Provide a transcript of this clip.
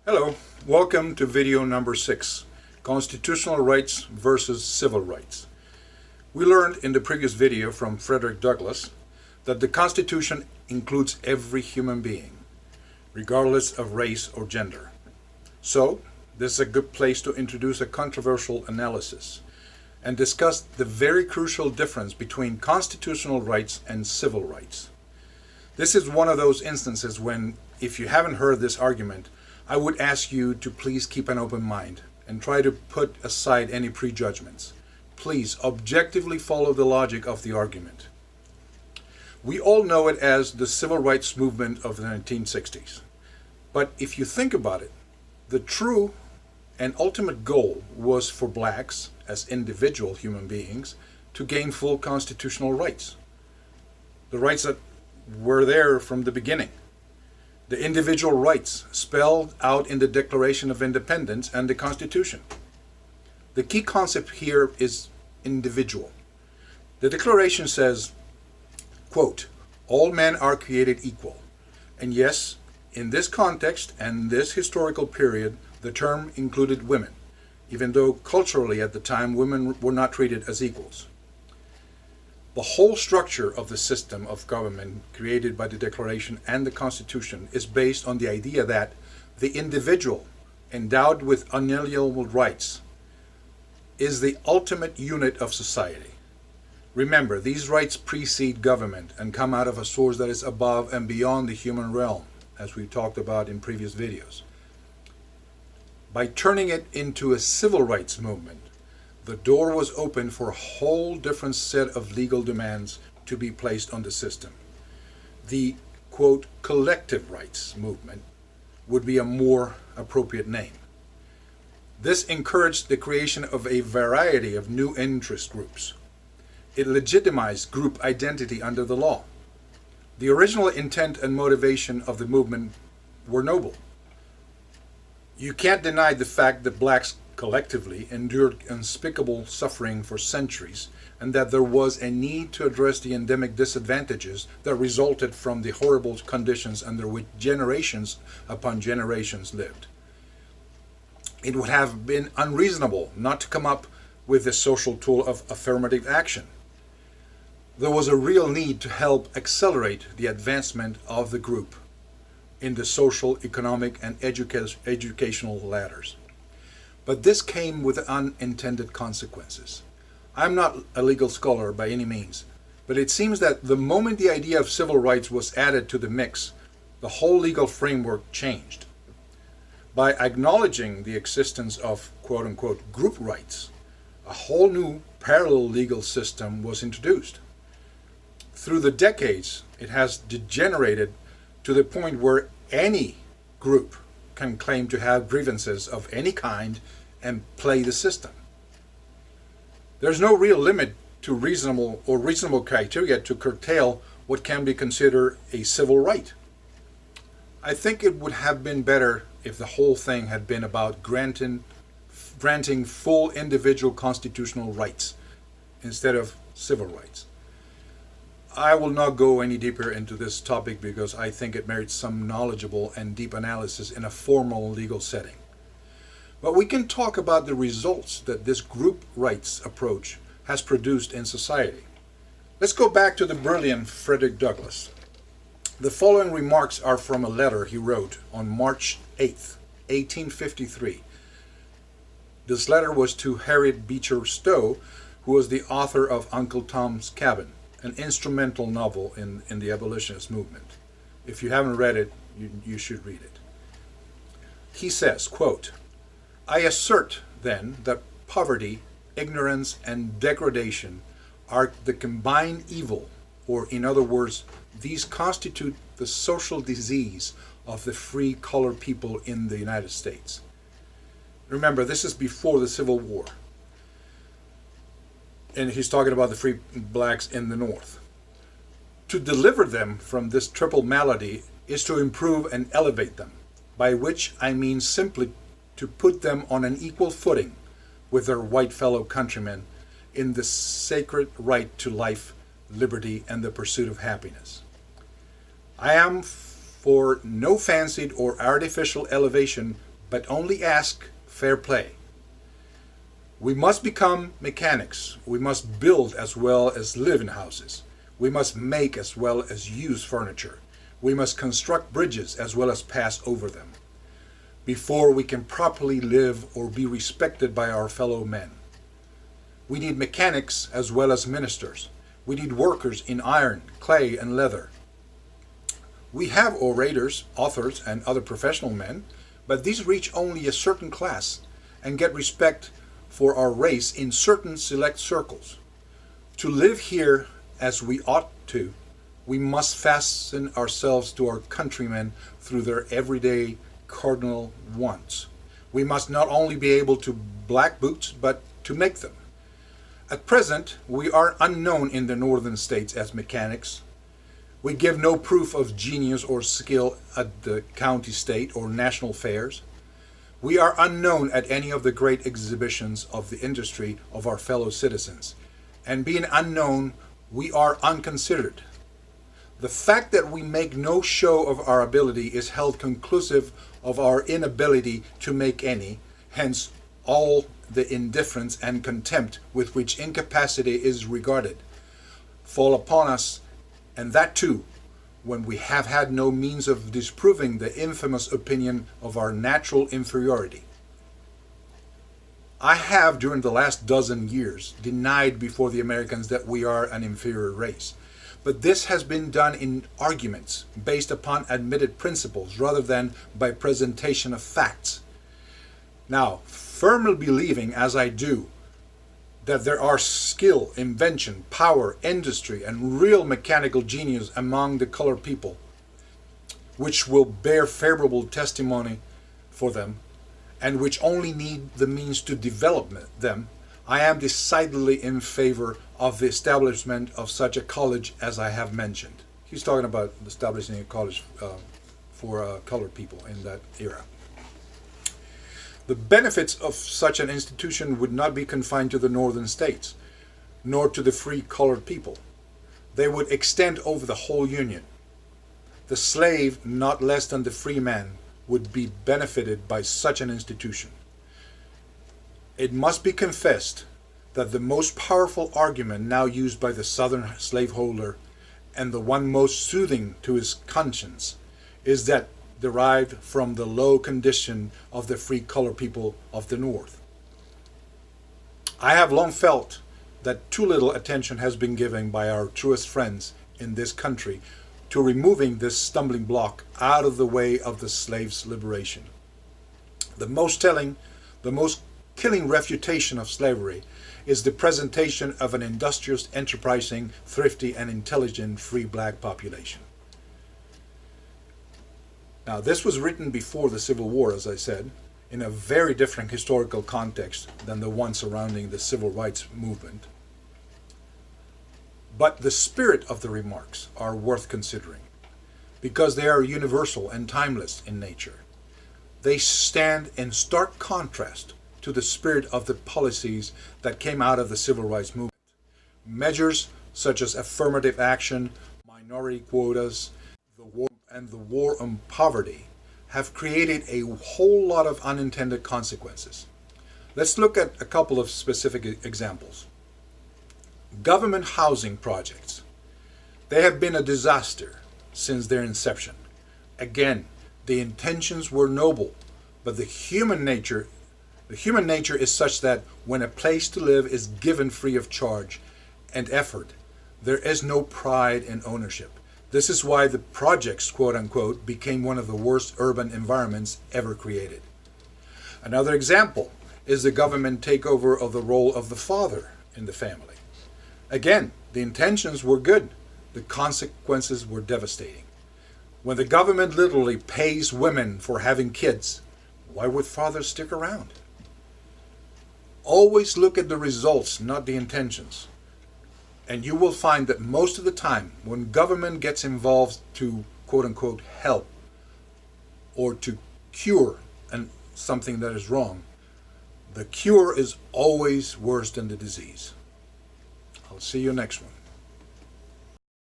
Hello, welcome to video number 6, Constitutional Rights versus Civil Rights. We learned in the previous video from Frederick Douglass that the Constitution includes every human being, regardless of race or gender. So, this is a good place to introduce a controversial analysis and discuss the very crucial difference between constitutional rights and civil rights. This is one of those instances when, if you haven't heard this argument, I would ask you to please keep an open mind and try to put aside any prejudgments. Please objectively follow the logic of the argument. We all know it as the civil rights movement of the 1960s. But if you think about it, the true and ultimate goal was for blacks, as individual human beings, to gain full constitutional rights. The rights that were there from the beginning. The individual rights spelled out in the Declaration of Independence and the Constitution. The key concept here is individual. The Declaration says, quote, "All men are created equal." And yes, in this context and this historical period, the term included women, even though culturally at the time women were not treated as equals. The whole structure of the system of government created by the Declaration and the Constitution is based on the idea that the individual, endowed with unalienable rights, is the ultimate unit of society. Remember, these rights precede government and come out of a source that is above and beyond the human realm, as we talked about in previous videos. By turning it into a civil rights movement, the door was open for a whole different set of legal demands to be placed on the system. The, quote, collective rights movement would be a more appropriate name. This encouraged the creation of a variety of new interest groups. It legitimized group identity under the law. The original intent and motivation of the movement were noble. You can't deny the fact that blacks collectively endured unspeakable suffering for centuries, and that there was a need to address the endemic disadvantages that resulted from the horrible conditions under which generations upon generations lived. It would have been unreasonable not to come up with the social tool of affirmative action. There was a real need to help accelerate the advancement of the group in the social, economic, and educational ladders. But this came with unintended consequences. I'm not a legal scholar by any means, but it seems that the moment the idea of civil rights was added to the mix, the whole legal framework changed. By acknowledging the existence of quote-unquote group rights, a whole new parallel legal system was introduced. Through the decades, it has degenerated to the point where any group can claim to have grievances of any kind and play the system. There's no real limit to reasonable criteria to curtail what can be considered a civil right. I think it would have been better if the whole thing had been about granting full individual constitutional rights instead of civil rights. I will not go any deeper into this topic because I think it merits some knowledgeable and deep analysis in a formal legal setting. But we can talk about the results that this group rights approach has produced in society. Let's go back to the brilliant Frederick Douglass. The following remarks are from a letter he wrote on March 8th, 1853. This letter was to Harriet Beecher Stowe, who was the author of Uncle Tom's Cabin, an instrumental novel in the abolitionist movement. If you haven't read it, you should read it. He says, quote, "I assert, then, that poverty, ignorance, and degradation are the combined evil, or in other words, these constitute the social disease of the free colored people in the United States." Remember, this is before the Civil War. And he's talking about the free blacks in the North. To deliver them from this triple malady is to improve and elevate them, by which I mean simply to put them on an equal footing with their white fellow countrymen in the sacred right to life, liberty, and the pursuit of happiness. I am for no fancied or artificial elevation but only ask fair play. We must become mechanics. We must build as well as live in houses. We must make as well as use furniture. We must construct bridges as well as pass over them, before we can properly live or be respected by our fellow men. We need mechanics as well as ministers. We need workers in iron, clay, and leather. We have orators, authors, and other professional men, but these reach only a certain class and get respect for our race in certain select circles. To live here as we ought to, we must fasten ourselves to our countrymen through their everyday cardinal wants. We must not only be able to black boots, but to make them. At present, we are unknown in the northern states as mechanics. We give no proof of genius or skill at the county, state, or national fairs. We are unknown at any of the great exhibitions of the industry of our fellow citizens. And being unknown, we are unconsidered. The fact that we make no show of our ability is held conclusive of our inability to make any, hence all the indifference and contempt with which incapacity is regarded fall upon us, and that too, when we have had no means of disproving the infamous opinion of our natural inferiority. I have, during the last dozen years, denied before the Americans that we are an inferior race. But this has been done in arguments based upon admitted principles rather than by presentation of facts. Now, firmly believing, as I do, that there are skill, invention, power, industry, and real mechanical genius among the colored people, which will bear favorable testimony for them, and which only need the means to develop them, I am decidedly in favor of the establishment of such a college as I have mentioned. He's talking about establishing a college for colored people in that era. The benefits of such an institution would not be confined to the northern states, nor to the free colored people. They would extend over the whole Union. The slave, not less than the free man, would be benefited by such an institution. It must be confessed that the most powerful argument now used by the Southern slaveholder, and the one most soothing to his conscience, is that derived from the low condition of the free colored people of the North. I have long felt that too little attention has been given by our truest friends in this country to removing this stumbling block out of the way of the slave's liberation. The most telling, the most killing refutation of slavery is the presentation of an industrious, enterprising, thrifty, and intelligent free black population. Now, this was written before the Civil War, as I said, in a very different historical context than the one surrounding the Civil Rights Movement. But the spirit of the remarks are worth considering, because they are universal and timeless in nature. They stand in stark contrast to the spirit of the policies that came out of the Civil Rights Movement. Measures such as affirmative action, minority quotas, the war on poverty have created a whole lot of unintended consequences. Let's look at a couple of specific examples. Government housing projects. They have been a disaster since their inception. Again, the intentions were noble, but the human nature is such that when a place to live is given free of charge and effort, there is no pride in ownership. This is why the projects, quote unquote, became one of the worst urban environments ever created. Another example is the government takeover of the role of the father in the family. Again, the intentions were good. The consequences were devastating. When the government literally pays women for having kids, why would fathers stick around? Always look at the results, not the intentions. And you will find that most of the time, when government gets involved to, quote unquote, help or to cure something that is wrong, the cure is always worse than the disease. I'll see you next one.